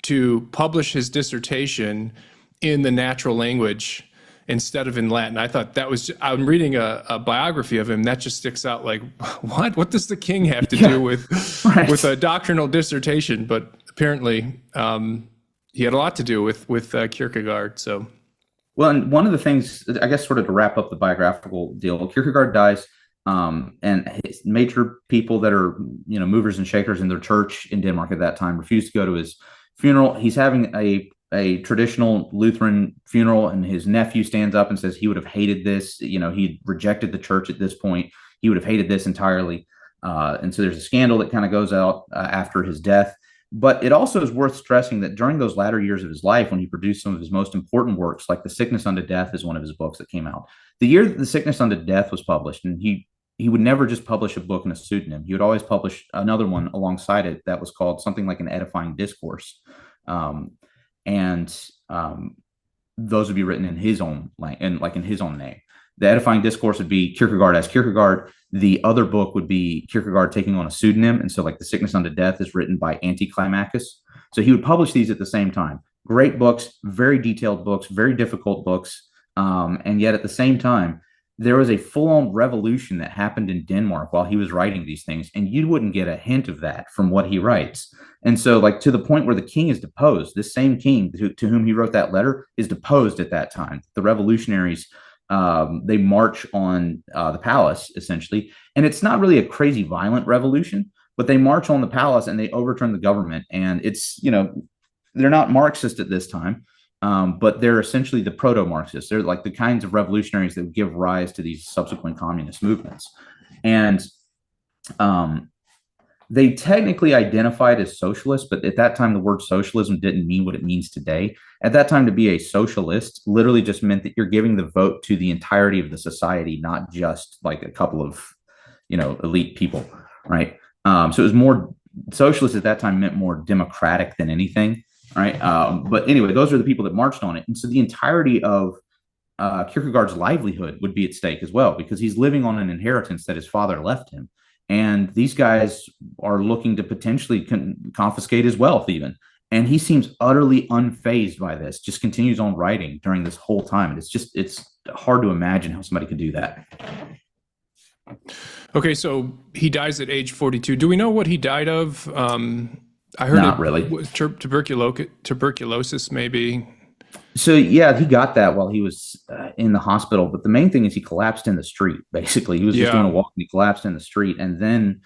to publish his dissertation in the natural language instead of in Latin. I thought that was, I'm reading a biography of him that just sticks out like, what? What does the king have to do with Right. with a doctrinal dissertation? But apparently, he had a lot to do with Kierkegaard. So Well, and one of the things, I guess, sort of to wrap up the biographical deal, Kierkegaard dies, and his major people that are, movers and shakers in their church in Denmark at that time refuse to go to his funeral. He's having a traditional Lutheran funeral, and his nephew stands up and says he would have hated this. He rejected the church at this point. He would have hated this entirely. And so there's a scandal that kind of goes out after his death. But it also is worth stressing that during those latter years of his life, when he produced some of his most important works, like The Sickness Unto Death is one of his books that came out. The year that The Sickness Unto Death was published, and he would never just publish a book in a pseudonym. He would always publish another one alongside it that was called something like an edifying discourse. And those would be written in his own in his own name. The edifying discourse would be Kierkegaard as Kierkegaard. The other book would be Kierkegaard taking on a pseudonym. And so, like, The Sickness Unto Death is written by Anticlimacus. So he would publish these at the same time. Great books, very detailed books, very difficult books. And yet at the same time, there was a full-on revolution that happened in Denmark while he was writing these things. And you wouldn't get a hint of that from what he writes. And so, like, to the point where the king is deposed, this same king to whom he wrote that letter is deposed at that time. The revolutionaries, they march on the palace, essentially. And it's not really a crazy violent revolution, but they march on the palace and they overturn the government. And it's, they're not Marxist at this time, but they're essentially the proto-Marxists. They're like the kinds of revolutionaries that would give rise to these subsequent communist movements. And they technically identified as socialists, but at that time, the word socialism didn't mean what it means today. At that time, to be a socialist literally just meant that you're giving the vote to the entirety of the society, not just like a couple of, elite people, right? So it was more socialist at that time meant more democratic than anything, right? But anyway, those are the people that marched on it. And so the entirety of Kierkegaard's livelihood would be at stake as well, because he's living on an inheritance that his father left him. And these guys are looking to potentially confiscate his wealth even. And he seems utterly unfazed by this, just continues on writing during this whole time. And it's hard to imagine how somebody could do that. okay, so he dies at age 42. Do we know what he died of? I heard Not it really. was tuberculosis, maybe. So yeah, he got that while he was in the hospital. But the main thing is he collapsed in the street. Basically, he was just doing a walk and he collapsed in the street, and then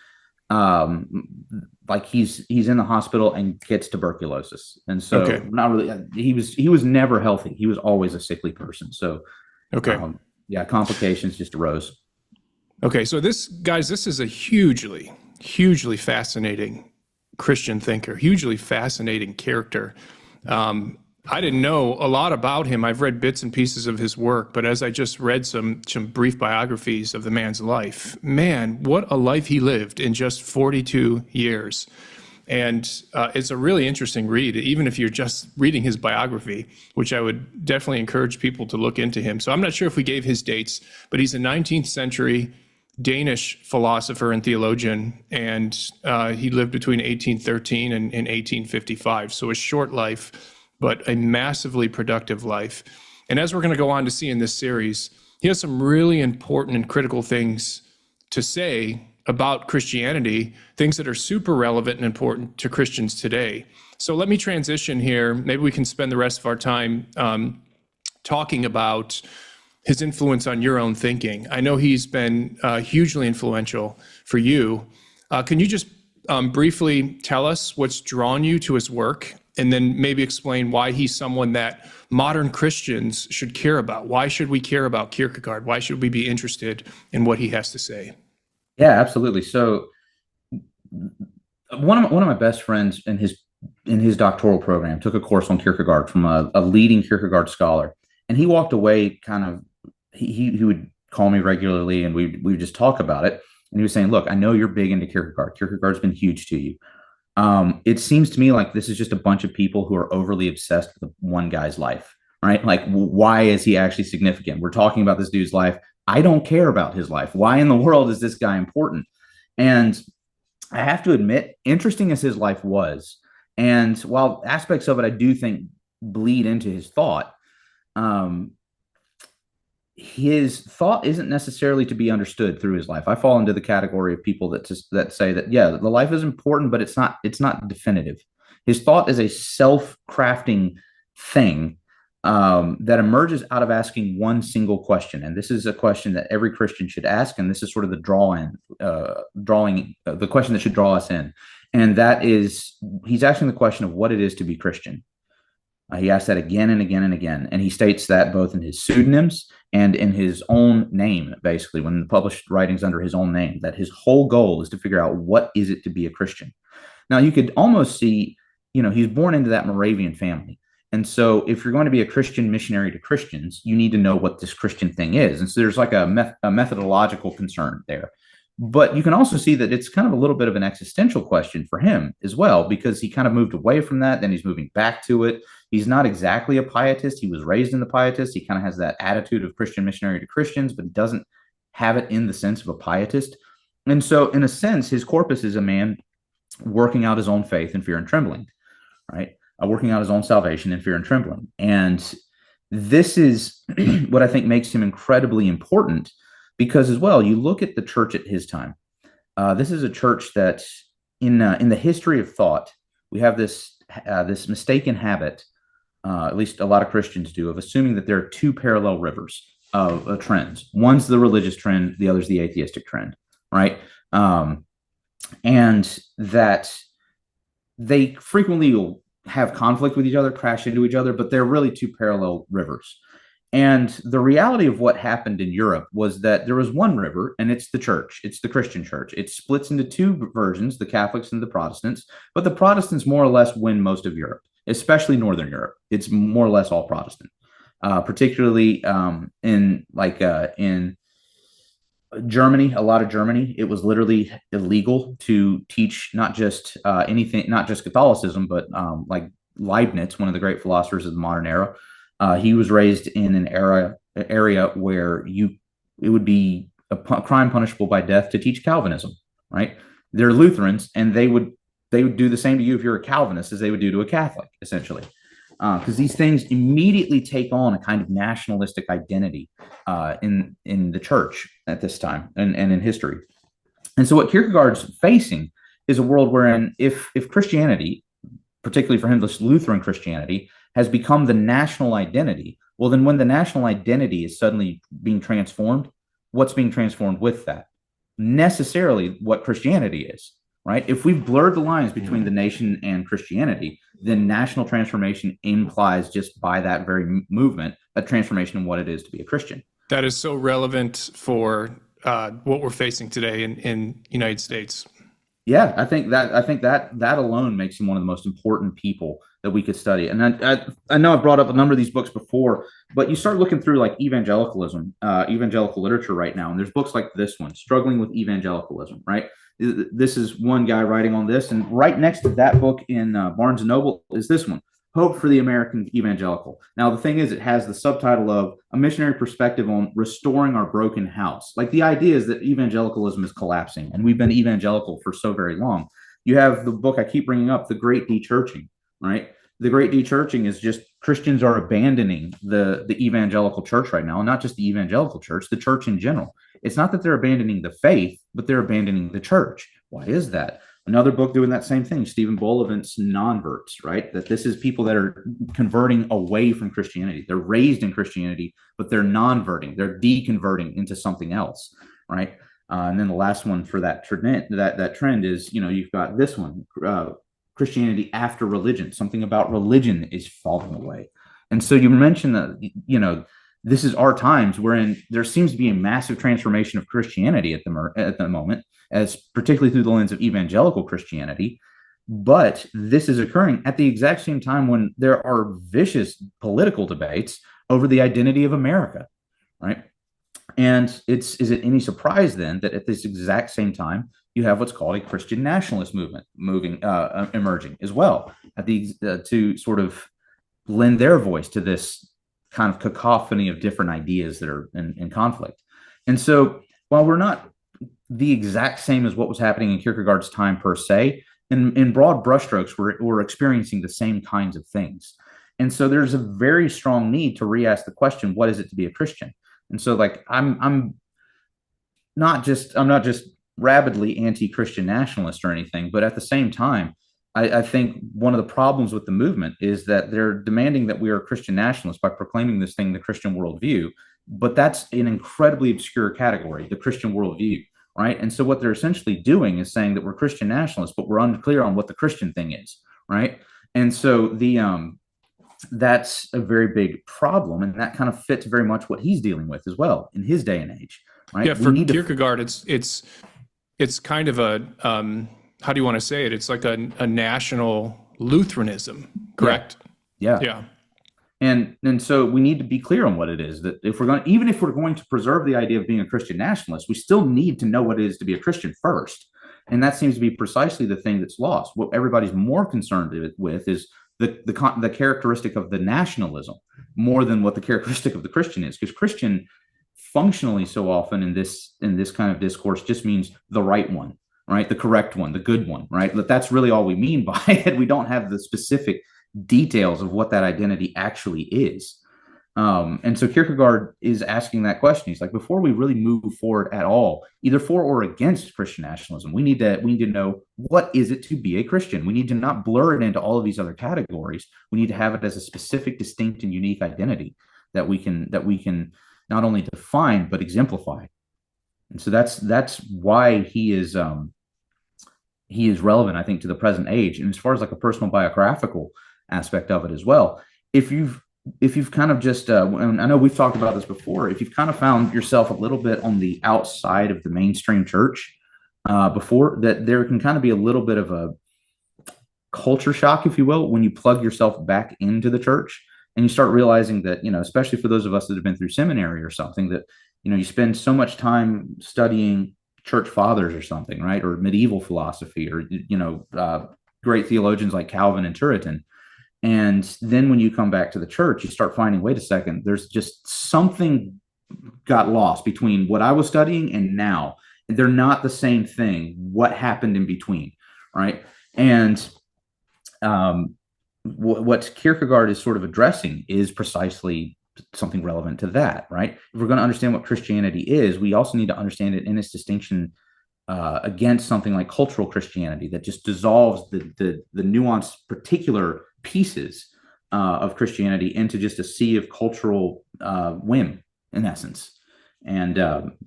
like he's in the hospital and gets tuberculosis. And so not really. He was never healthy. He was always a sickly person. So yeah, complications just arose. Okay, so this is a hugely fascinating Christian thinker, hugely fascinating character. I didn't know a lot about him. I've read bits and pieces of his work, but as I just read some brief biographies of the man's life, man, what a life he lived in just 42 years. And it's a really interesting read, even if you're just reading his biography, which I would definitely encourage people to look into him. So I'm not sure if we gave his dates, but he's a 19th century Danish philosopher and theologian, and he lived between 1813 and 1855. So a short life, but a massively productive life. And as we're going to go on to see in this series, he has some really important and critical things to say about Christianity, things that are super relevant and important to Christians today. So let me transition here. Maybe we can spend the rest of our time talking about his influence on your own thinking. I know he's been hugely influential for you. Can you just briefly tell us what's drawn you to his work, and then maybe explain why he's someone that modern Christians should care about? Why should we care about Kierkegaard? Why should we be interested in what he has to say? Yeah, absolutely. So one of my best friends in his doctoral program took a course on Kierkegaard from a leading Kierkegaard scholar. And he walked away kind of, he would call me regularly and we would just talk about it. And he was saying, look, I know you're big into Kierkegaard. Kierkegaard's been huge to you. It seems to me like this is just a bunch of people who are overly obsessed with one guy's life, right? Like, why is he actually significant? We're talking about this dude's life. I don't care about his life. Why in the world is this guy important? And I have to admit, interesting as his life was, and while aspects of it I do think bleed into um, his thought isn't necessarily to be understood through his life. I fall into the category of people that say that yeah, the life is important, but it's not definitive. His thought is a self-crafting thing that emerges out of asking one single question, and this is a question that every Christian should ask, and this is sort of the question that should draw us in, and that is he's asking the question of what it is to be Christian. He asks that again and again and again. And he states that both in his pseudonyms and in his own name, basically, when published writings under his own name, that his whole goal is to figure out what is it to be a Christian. Now, you could almost see, he's born into that Moravian family. And so if you're going to be a Christian missionary to Christians, you need to know what this Christian thing is. And so there's like a methodological concern there. But you can also see that it's kind of a little bit of an existential question for him as well, because he kind of moved away from that. Then he's moving back to it. He's not exactly a pietist. He was raised in the pietist. He kind of has that attitude of Christian missionary to Christians, but he doesn't have it in the sense of a pietist. And so in a sense, his corpus is a man working out his own faith in fear and trembling, right? Working out his own salvation in fear and trembling. And this is what I think makes him incredibly important, because as well, you look at the church at his time. This is a church that in the history of thought, we have this mistaken habit, at least a lot of Christians do, of assuming that there are two parallel rivers of trends. One's the religious trend, the other's the atheistic trend, right? And that they frequently will have conflict with each other, crash into each other, but they're really two parallel rivers. And the reality of what happened in Europe was that there was one river, and it's the church. It's the Christian church. It splits into two versions, the Catholics and the Protestants, but the Protestants more or less win most of Europe, especially Northern Europe. It's more or less all Protestant, particularly in Germany, a lot of Germany. It was literally illegal to teach not just anything, not just Catholicism, but like Leibniz, one of the great philosophers of the modern era. He was raised in an area where it would be a crime punishable by death to teach Calvinism, right? They're Lutherans, and they would do the same to you if you're a Calvinist as they would do to a Catholic, essentially, because these things immediately take on a kind of nationalistic identity in the church at this time and in history. And so what Kierkegaard's facing is a world wherein if Christianity, particularly for him, this Lutheran Christianity, has become the national identity, well, then when the national identity is suddenly being transformed, what's being transformed with that? Necessarily what Christianity is, right? If we've blurred the lines between the nation and Christianity, then national transformation implies, just by that very movement, a transformation in what it is to be a Christian. That is so relevant for what we're facing today in United States. Yeah, I think that alone makes him one of the most important people that we could study. And I know I've brought up a number of these books before, but you start looking through like evangelicalism, evangelical literature right now, and there's books like this one, Struggling with Evangelicalism, right? This is one guy writing on this, and right next to that book in Barnes & Noble is this one, Hope for the American Evangelical. Now, the thing is, it has the subtitle of A Missionary Perspective on Restoring Our Broken House. Like, the idea is that evangelicalism is collapsing, and we've been evangelical for so very long. You have the book I keep bringing up, The Great Dechurching, right? The Great Dechurching is just Christians are abandoning the evangelical church right now, and not just the evangelical church, the church in general. It's not that they're abandoning the faith, but they're abandoning the church. Why is that? Another book doing that same thing, Stephen Bullivant's Non-Verts, right? That this is people that are converting away from Christianity. They're raised in Christianity, but they're non-verting. They're deconverting into something else, right? And then the last one for that trend is, you've got this one, Christianity after religion. Something about religion is falling away. And so you mentioned that, this is our times wherein there seems to be a massive transformation of Christianity at the moment, as particularly through the lens of evangelical Christianity. But this is occurring at the exact same time when there are vicious political debates over the identity of America, right? And is it any surprise then that at this exact same time you have what's called a Christian nationalist movement emerging as well at the to sort of lend their voice to this kind of cacophony of different ideas that are in conflict. And so while we're not the exact same as what was happening in Kierkegaard's time per se, in broad brushstrokes, we're experiencing the same kinds of things. And so there's a very strong need to re-ask the question, what is it to be a Christian? And so like I'm not just rabidly anti-Christian nationalist or anything, but at the same time, I think one of the problems with the movement is that they're demanding that we are Christian nationalists by proclaiming this thing, the Christian worldview. But that's an incredibly obscure category, the Christian worldview, right? And so what they're essentially doing is saying that we're Christian nationalists, but we're unclear on what the Christian thing is, right? And so that's a very big problem, and that kind of fits very much what he's dealing with as well in his day and age, right? Yeah, for Kierkegaard, it's kind of a how do you want to say it? It's like a national Lutheranism, correct? Yeah. And so we need to be clear on what it is, that if we're going to preserve the idea of being a Christian nationalist, we still need to know what it is to be a Christian first. And that seems to be precisely the thing that's lost. What everybody's more concerned with is the characteristic of the nationalism more than what the characteristic of the Christian is, because Christian functionally so often in this kind of discourse just means the right one, right? The correct one, the good one, right? But that's really all we mean by it. We don't have the specific details of what that identity actually is. And so Kierkegaard is asking that question. He's like, before we really move forward at all, either for or against Christian nationalism, we need to know, what is it to be a Christian? We need to not blur it into all of these other categories. We need to have it as a specific, distinct, and unique identity that we can not only define but exemplify. And so that's why he is relevant, I think, to the present age. And as far as like a personal biographical aspect of it as well, if you've kind of just, and I know we've talked about this before, if you've kind of found yourself a little bit on the outside of the mainstream church before, that there can kind of be a little bit of a culture shock, if you will, when you plug yourself back into the church and you start realizing that, especially for those of us that have been through seminary or something, that, you spend so much time studying church fathers or something, right? Or medieval philosophy, or, great theologians like Calvin and Turretin. And then when you come back to the church, you start finding, wait a second, there's just something got lost between what I was studying and now. They're not the same thing. What happened in between, right? And what Kierkegaard is sort of addressing is precisely something relevant to that, right? If we're going to understand what Christianity is, we also need to understand it in its distinction against something like cultural Christianity that just dissolves the nuanced particular pieces of Christianity into just a sea of cultural whim, in essence. And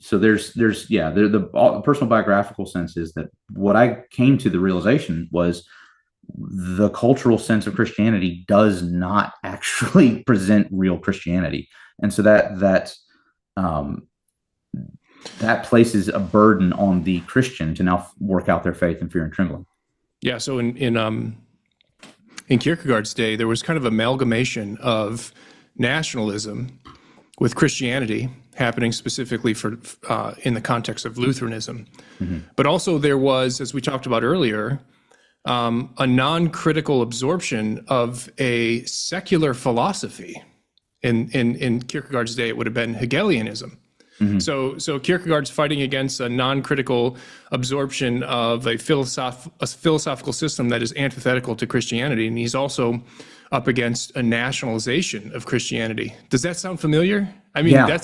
so the personal biographical sense is that what I came to the realization was the cultural sense of Christianity does not actually present real Christianity. And so that places a burden on the Christian to now work out their faith in fear and trembling. Yeah. So in Kierkegaard's day, there was kind of amalgamation of nationalism with Christianity happening specifically for in the context of Lutheranism. Mm-hmm. But also there was, as we talked about earlier, a non-critical absorption of a secular philosophy. In Kierkegaard's day, it would have been Hegelianism. Mm-hmm. So Kierkegaard's fighting against a non-critical absorption of a philosophical system that is antithetical to Christianity, and he's also up against a nationalization of Christianity. Does that sound familiar? I mean, yeah.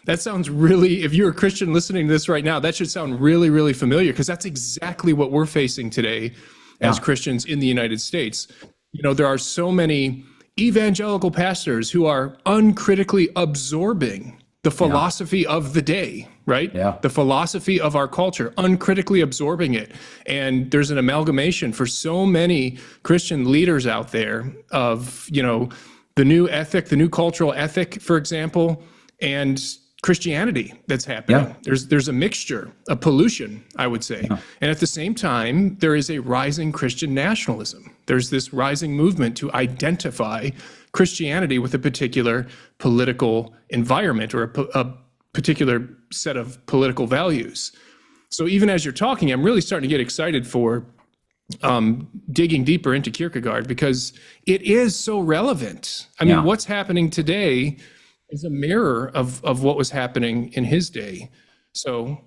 That sounds really, if you're a Christian listening to this right now, that should sound really, really familiar, because that's exactly what we're facing today as Christians in the United States. There are so many evangelical pastors who are uncritically absorbing the philosophy of the day, right? Yeah. The philosophy of our culture, uncritically absorbing it. And there's an amalgamation for so many Christian leaders out there of, the new ethic, the new cultural ethic, for example. And, Christianity that's happening. Yeah. There's a mixture, a pollution, I would say. Yeah. And at the same time, there is a rising Christian nationalism. There's this rising movement to identify Christianity with a particular political environment or a particular set of political values. So even as you're talking, I'm really starting to get excited for digging deeper into Kierkegaard, because it is so relevant. I mean, what's happening today is a mirror of what was happening in his day. So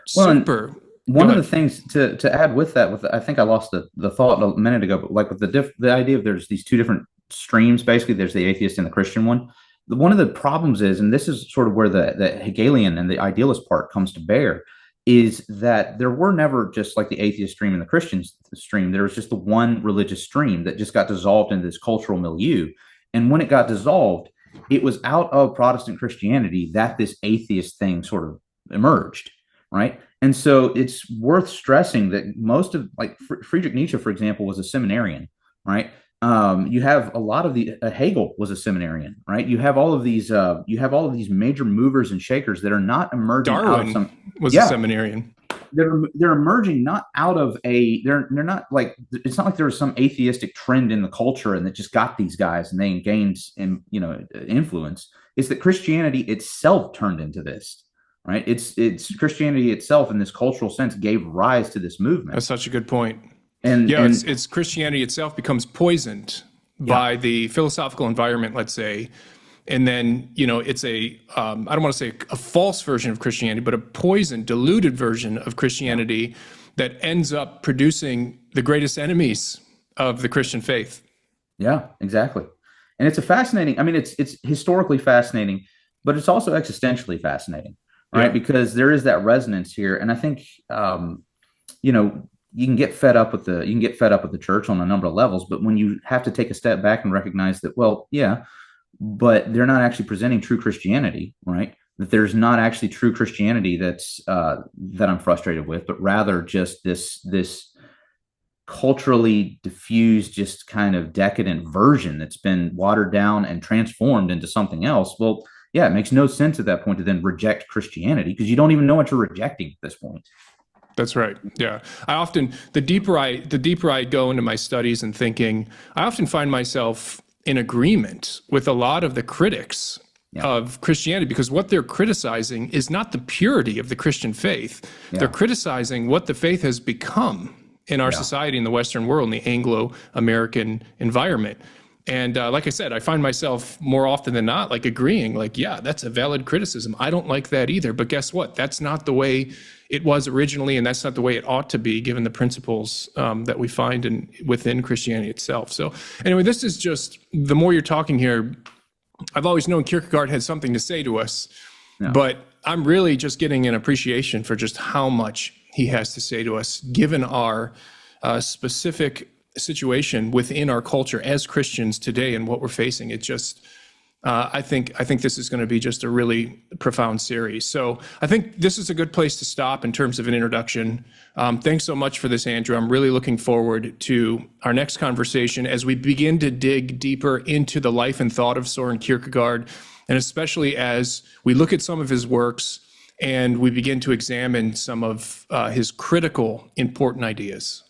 super. One of the things to add with that, I think I lost the thought a minute ago, but like with the idea of there's these two different streams, basically there's the atheist and the Christian one. One of the problems is, and this is sort of where the Hegelian and the idealist part comes to bear, is that there were never just like the atheist stream and the Christian stream. There was just the one religious stream that just got dissolved into this cultural milieu. And when it got dissolved, it was out of Protestant Christianity that this atheist thing sort of emerged, right? And so it's worth stressing that most of, like Friedrich Nietzsche, for example, was a seminarian, right? You have a lot of Hegel was a seminarian, right? You have all of these major movers and shakers that are not emerging. Darwin was a seminarian. They're emerging not out of they're not like, it's not like there was some atheistic trend in the culture and that just got these guys and they gained influence. It's that Christianity itself turned into this, right? It's Christianity itself in this cultural sense gave rise to this movement. That's such a good point. And it's Christianity itself becomes poisoned by the philosophical environment, let's say. And then, it's I don't want to say a false version of Christianity, but a poisoned, diluted version of Christianity that ends up producing the greatest enemies of the Christian faith. Yeah, exactly. And it's it's historically fascinating, but it's also existentially fascinating, right? Yeah. Because there is that resonance here. And I think, you can get fed up with the church on a number of levels, but when you have to take a step back and recognize that, well, yeah, but they're not actually presenting true Christianity, right? That there's not actually true Christianity that I'm frustrated with, but rather just this culturally diffused, just kind of decadent version that's been watered down and transformed into something else. Well, yeah, it makes no sense at that point to then reject Christianity because you don't even know what you're rejecting at this point. That's right. Yeah. The deeper I go into my studies and thinking, I often find myself in agreement with a lot of the critics of Christianity, because what they're criticizing is not the purity of the Christian faith. They're criticizing what the faith has become in our society, in the Western world, in the Anglo-American environment. And like I said, I find myself more often than not like agreeing, like, yeah, that's a valid criticism. I don't like that either. But guess what? That's not the way it was originally, and that's not the way it ought to be, given the principles that we find within Christianity itself. So anyway, this is just, the more you're talking here, I've always known Kierkegaard had something to say to us, but I'm really just getting an appreciation for just how much he has to say to us, given our specific situation within our culture as Christians today and what we're facing. It just, I think this is going to be just a really profound series. So I think this is a good place to stop in terms of an introduction. Thanks so much for this, Andrew. I'm really looking forward to our next conversation as we begin to dig deeper into the life and thought of Soren Kierkegaard, and especially as we look at some of his works and we begin to examine some of his critical, important ideas.